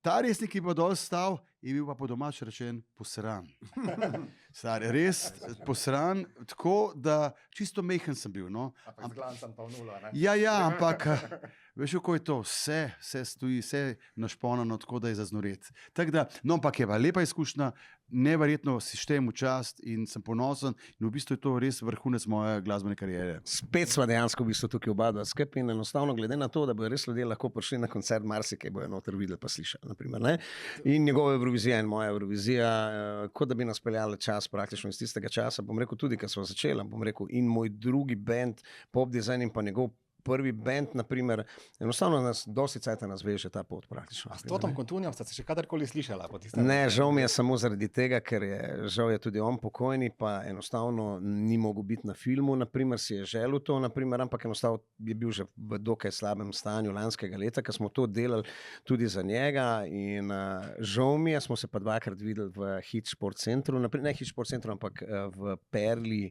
Ta Resnik, ki bo dol stal, je bil pa po domač rečen posran. Stari, res posran, tako da čisto mehen sem bil. No? Ampak zglancam pa v nulo, ne? Ja, ampak veš, kako je to, vse stoji, vse našponano, tako da je zaznoret. Tako da, no, ampak je pa lepa izkušnja, neverjetno si štejem v čast in sem ponosen in v bistvu je to res vrhunec moje glasbene kariere. Spet sva dejansko v bistvu tukaj oba dva skupaj in enostavno glede na to, da bojo res ljudje lahko prišli na koncert, marsikaj bojo noter videli pa slišali, naprimer, ne? In njegova Eurovizija in moja Eurovizija, kot da bi nas peljala čas praktično iz tistega časa, bom rekel tudi, ko sva začela, bom rekel, in moj drugi band, Pop Design in pa njegov prvi band, naprimer, enostavno nas dosti cajta nas veže ta pot praktično. A s Totom Cotunjom ste se še kadarkoli slišala? Ne, žal mi je samo zaradi tega, ker žal je tudi on pokojni, pa enostavno ni mogel biti na filmu, naprimer si je želel to, naprimer, ampak enostavno je bil že v dokaj slabem stanju lanskega leta, ker smo to delali tudi za njega in žal mi je, smo se pa dvakrat videli v Hit Sport Centru, ne Hit Sport Centru, ampak v Perli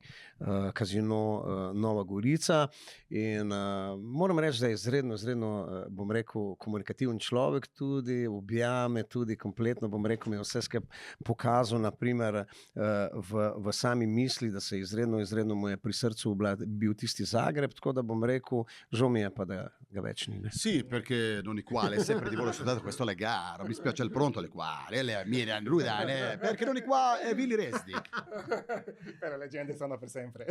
Kazino Nova Gorica in moram reči, da je izredno, bom rekel, komunikativen človek tudi, objame tudi kompletno, bom rekel, mi je vse skupaj pokazal, naprimer, v sami misli, da se izredno mu je pri srcu bil tisti Zagreb, tako da bom rekel, žal mi je pa, da ga več ni. Ne? Sì, perché non è quale, sempre ti volevo soltanto questo legare, mi spiace il pronto le quale, Miriam Rudan, perché non è qua, è Willi Resnik. Però le leggende sono per sempre.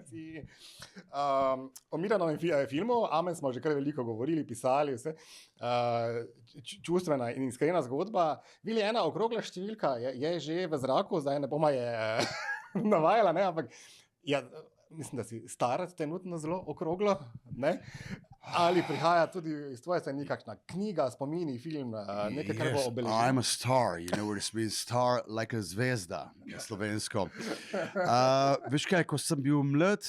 Sì. O Miranovem filmu, Amen, smo že kar veliko govorili, pisali, vse. Čustvena in iskrena zgodba. Willi, ena okrogla številka je že v zraku, zdaj ne bomo je navajala, ne, ampak mislim, da si star, trenutno zelo okroglo, ne? Ali prihaja tudi iz tvoje strani kakšna knjiga, spomini, film, nekaj, kar bo obeležilo? I'm a star, you know what it means, star like a zvezda, na slovensko. Veš kaj, ko sem bil mlad,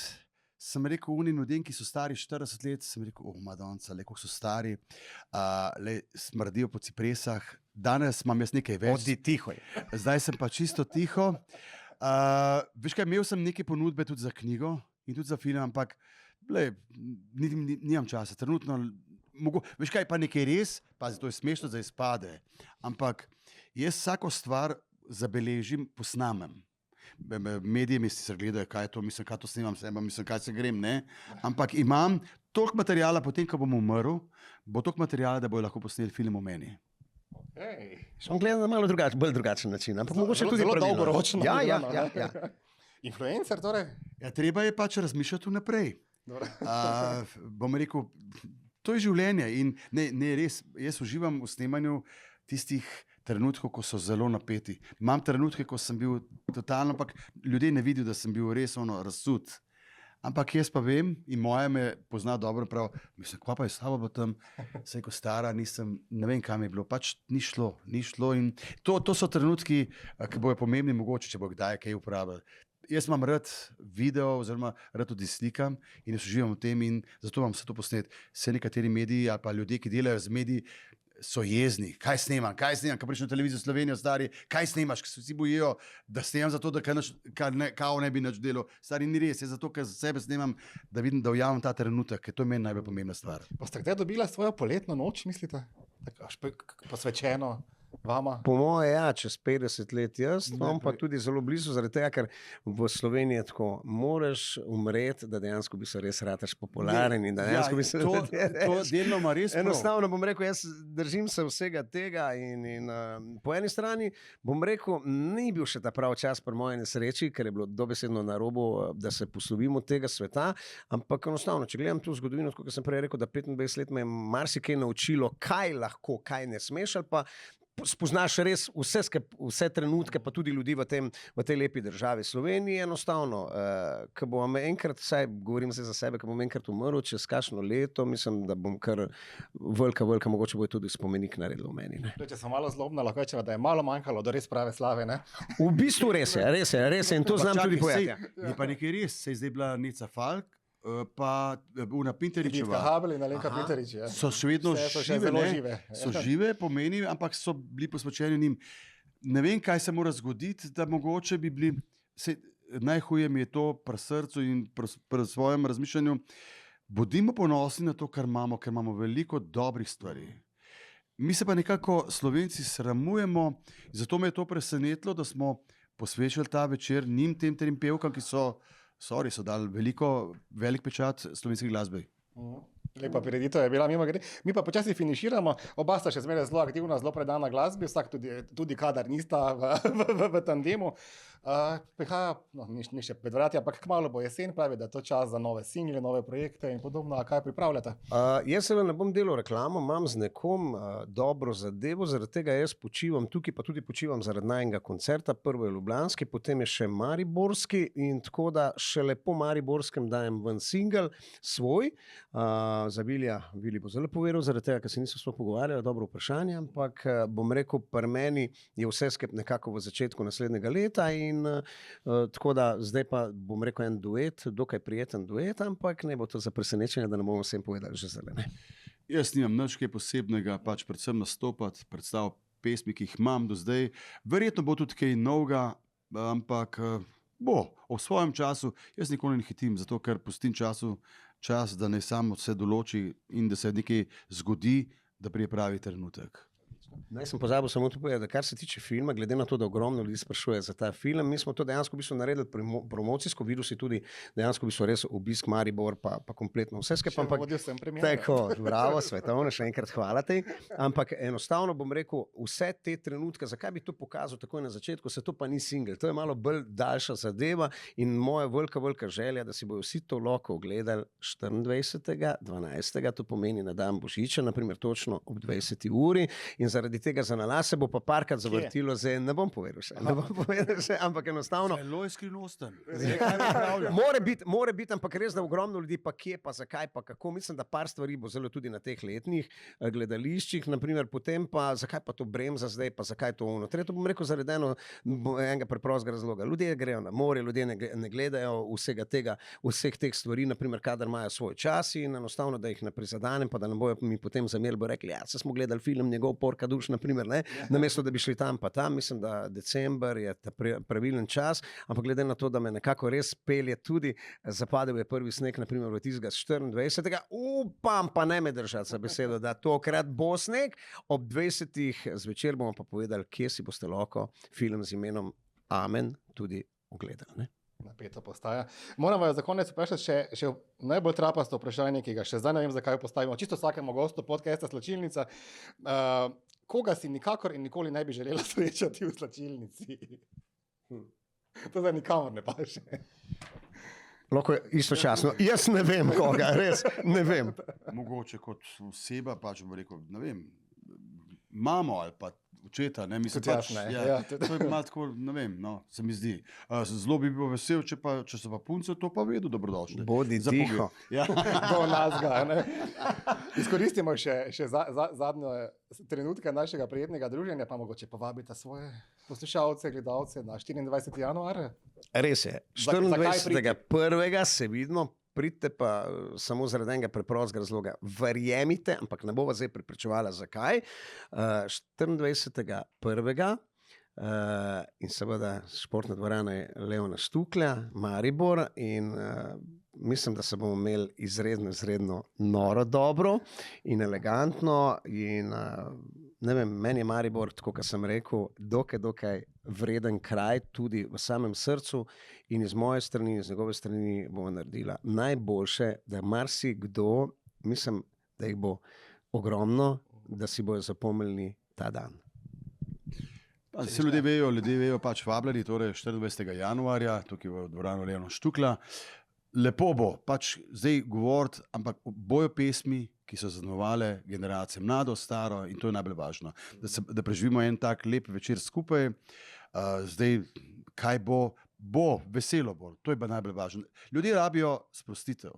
sem rekel unim ljudem, ki so stari 40 let, sem rekel, Madonca, le, koliko so stari, le, smrdijo po cipresah. Danes imam jaz nekaj več. Odi tiho. Zdaj sem pa čisto tiho. Veš kaj, imel sem neke ponudbe tudi za knjigo in tudi za film, ampak nimam časa, trenutno, veš kaj, pa nekaj res, pa to je smešno za izpade, ampak jaz vsako stvar zabeležim, posnamem. Mediji mi sicer gledajo, kaj je to, mislim, kaj to snimam, mislim, kaj se grem, ne, ampak imam toliko materijala, potem, ko bom umrl, bo toliko materijala, da bojo lahko posneli film o meni. Sem gledal na malo bolj drugačen način, ampak mogoče tudi zelo dolgoročno. Ja. Influencer torej? Ja, treba je pač razmišljati vnaprej. Bom rekel, to je življenje in ne res, jaz uživam v snemanju tistih trenutkov, ko so zelo napeti. Imam trenutke, ko sem bil totalno, ampak ljudje ne vidijo, da sem bil res razsut. Ampak jaz pa vem in moja me pozna dobro, prav, mislim, kva pa je slabo bilo tam, saj ko stara nisem, ne vem, kam je bilo, pač ni šlo in to so trenutki, ki bojo pomembni mogoče, če bo kdaj kaj uporabljati. Jaz imam rad video, oziroma rad tudi slikam in jaz uživam v tem in zato vam se to posnet. Vse nekateri mediji ali pa ljudje, ki delajo z mediji, so jezni. Kaj snemam, ko prišel na televizijo Slovenijo, stari, kaj snemaš, ker se vsi bojijo, da snemam zato, da kao ne bi nič delal. Stari, ni res, je zato, ker za sebe snemam, da vidim, da ujamem ta trenutek, ker to je meni najbolj pomembna stvar. Pa ste kdaj dobila svojo poletno noč, mislite? Posvečeno vama? Po moje, ja, čez 50 let jaz, imam pa tudi zelo blizu, zaradi tega, ker v Sloveniji je tako, moraš umreti, da dejansko bi se res rataš popularen in da dejansko bi se to deloma res enostavno bom rekel, jaz držim se vsega tega in po eni strani bom rekel, ni bil še ta prav čas pri moji nesreči, ker je bilo dobesedno na robu, da se poslovimo od tega sveta, ampak enostavno, če gledam tu zgodovino, kot sem prej rekel, da 25 let me je marsikaj naučilo, kaj lahko, kaj ne smeš, ali pa spoznaš res vse trenutke, pa tudi ljudi v tej lepi državi Sloveniji. Enostavno, ko bom enkrat, saj govorim se za sebe, ko bom enkrat umrl, čez kakšno leto, mislim, da bom kar velika, mogoče bo tudi spomenik naredil v meni. Če sem malo zlobna, lahko rečem, da je malo manjkalo do res prave slave, ne? V bistvu res je in to znam tudi povedati. Je pa nekaj res, se je zdaj bila Nica Falk, pa Una Pinteričeva. Vidka Habel in Alenka Pinterič. So še vedno žive. So žive, pomeni, ampak so bili posvečeni njim. Ne vem, kaj se mora zgoditi, da mogoče bi bili, najhuje mi je to pri srcu in pri svojem razmišljanju, bodimo ponosni na to, kar imamo veliko dobrih stvari. Mi se pa nekako Slovenci sramujemo, zato me je to presenetilo, da smo posvečali ta večer njim, tem trim pevkam, ki so dali velik pečat slovenskih glasbe. Lepa prireditev je bila, mi pa počasi finiširamo, oba sta še zmeraj zelo aktivna, zelo predana glasbi, vsak tudi kadar nista v tandemu. Prihaja, ni še pred vrati, ampak kmalu bo jesen, pravi, da je to čas za nove single, nove projekte in podobno. A kaj pripravljate? Jaz se ne bom delal reklamo, imam z nekom dobro zadevo, zaradi tega jaz počivam tukaj, pa tudi počivam zaradi najnega koncerta. Prvo je ljubljanski, potem je še mariborski in tako da šele po mariborskem dajem ven single svoj. Za Vili bo zelo povedal, zaradi tega, ker se nismo sploh pogovarjali, dobro vprašanje, ampak bom rekel, pri meni je vse nekako v začetku naslednjega leta in tako da zdaj pa bom rekel en duet, dokaj prijeten duet, ampak ne bo to za presenečenje, da ne bomo vsem povedali že zdaj, ne. Jaz nimam nič kaj posebnega, pač predvsem nastopati, predstavljati pesmi, ki jih imam do zdaj. Verjetno bo tudi kaj novega, ampak bo v svojem času. Jaz nikoli ne hitim, zato ker pustim čas, da ne samo vse določi in da se nekaj zgodi, da prije pravi trenutek. Naj sem pozabil samo to povedati, da kar se tiče filma, glede na to, da ogromno ljudi sprašuje za ta film, mi smo to dejansko naredili promocijsko, videl si tudi dejansko res obisk Maribor, pa kompletno vse skupaj. Vodil sem premiero. Tako, bravo, svetovno, še enkrat hvala ti. Ampak enostavno bom rekel, vse te trenutke, zakaj bi to pokazal takoj na začetku, se to pa ni single, to je malo bolj daljša zadeva in moja velika želja, da si bojo vsi to lahko ogledali 24.12., to pomeni na dan Božiča, naprimer točno ob 20. uri in zaradi zaradi tega za nalas, se bo pa parkrat zavrtilo, zdaj ne bom povedal še, ampak enostavno. Zelo je skrivnosten. More biti, ampak res, da ogromno ljudi, pa kje, pa zakaj, pa kako. Mislim, da par stvari bo zelo tudi na teh letnih gledališčih, naprimer, potem pa zakaj pa to bremza zdaj, pa zakaj to ono. Tretjo bom rekel zaradi enega preprostega razloga. Ljudje grejo na more, ljudje ne gledajo vseh teh stvari, naprimer, kadar imajo svoj čas in enostavno, da jih ne prizadanem, pa da ne bojo mi potem zamerili, bo rekli, ja, se smo gledali film njegov Porka duš, naprimer, ne, namesto da bi šli tam pa tam. Mislim, da december je ta pravilen čas, ampak glede na to, da me nekako res pelje tudi, zapadel je prvi sneg, naprimer v tistega 24. Upam pa ne me držati za besedo, da tokrat bo sneg. Ob 20. zvečer bomo pa povedali, kje si boste lahko film z imenom Amen tudi ogledali, ne? Napeto postaja. Moram vas za konec vprašati še najbolj trapasto vprašanje, ki ga še zdaj ne vem, zakaj postavimo. Čisto vsakemu gostu podcasta Slačilnica. Koga si nikakor in nikoli ne bi želela srečati v slačilnici? To zdaj nikamor ne paše. Lahko istočasno. Jaz ne vem koga, res ne vem. Mogoče kot oseba, pač bom rekel, ne vem, mamo ali pa očeta, ne, mislim, pač, to je malo tako, ne vem, no, se mi zdi. Zelo bi bil vesel, če so pa punce, to pa vedo dobrodošli. Bodi tiho. Do nas ga, ne. Izkoristimo še zadnje trenutke našega prijetnega druženja, pa mogoče povabite svoje poslušalce, gledalce na 24. januar. Res je. 24.1. se vidimo. Pridite pa samo zaradi enega preprostega razloga. Verjemite, ampak ne bova zdaj prepričevala zakaj. 24.1. In seveda športna dvorana je Leona Štuklja, Maribor, in mislim, da se bomo imeli izredno noro dobro in elegantno in ne vem, meni je Maribor, tako kot sem rekel, dokaj vreden kraj, tudi v samem srcu, in iz moje strani, iz njegove strani bomo naredila najboljše, da marsikdo, mislim, da jih bo ogromno, da si bojo zapomnili ta dan. Se ljudje vejo pač vabljeni, torej 24. januarja, tukaj v dvorano Leona Štukla. Lepo bo pač zdaj govoriti, ampak bojo pesmi, ki so zaznamovale generacije, mlado, staro, in to je najbolj važno. Da preživimo en tak lep večer skupaj. Zdaj, kaj bo, veselo bo, to je pa najbolj važno. Ljudje rabijo sprostitev.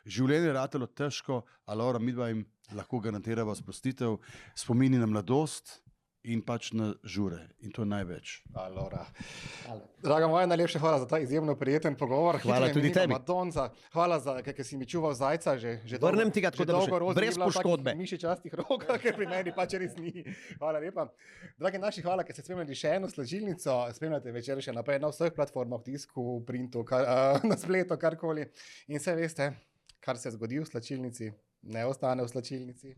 Življenje je ratelo težko, a Laura, midva jim lahko garantirava sprostitev, spomini na mladost in pač na žure. In to je največ. Draga moja, najlepša hvala za ta izjemno prijeten pogovor. Hvala tudi tebi. Madonca. Hvala za, ker si mi čuval zajca že vrnem ti ga tako, da boš brez poškodbe. Mišičastih rok, ker pri meni pač res ni. Hvala lepa. Dragi naši, hvala, ker ste spremljali še eno Slačilnico. Spremljate večer še naprej na vseh platformah, tisku, printu, na spletu, karkoli. In vse veste, kar se zgodi v Slačilnici, ne ostane v Slačilnici.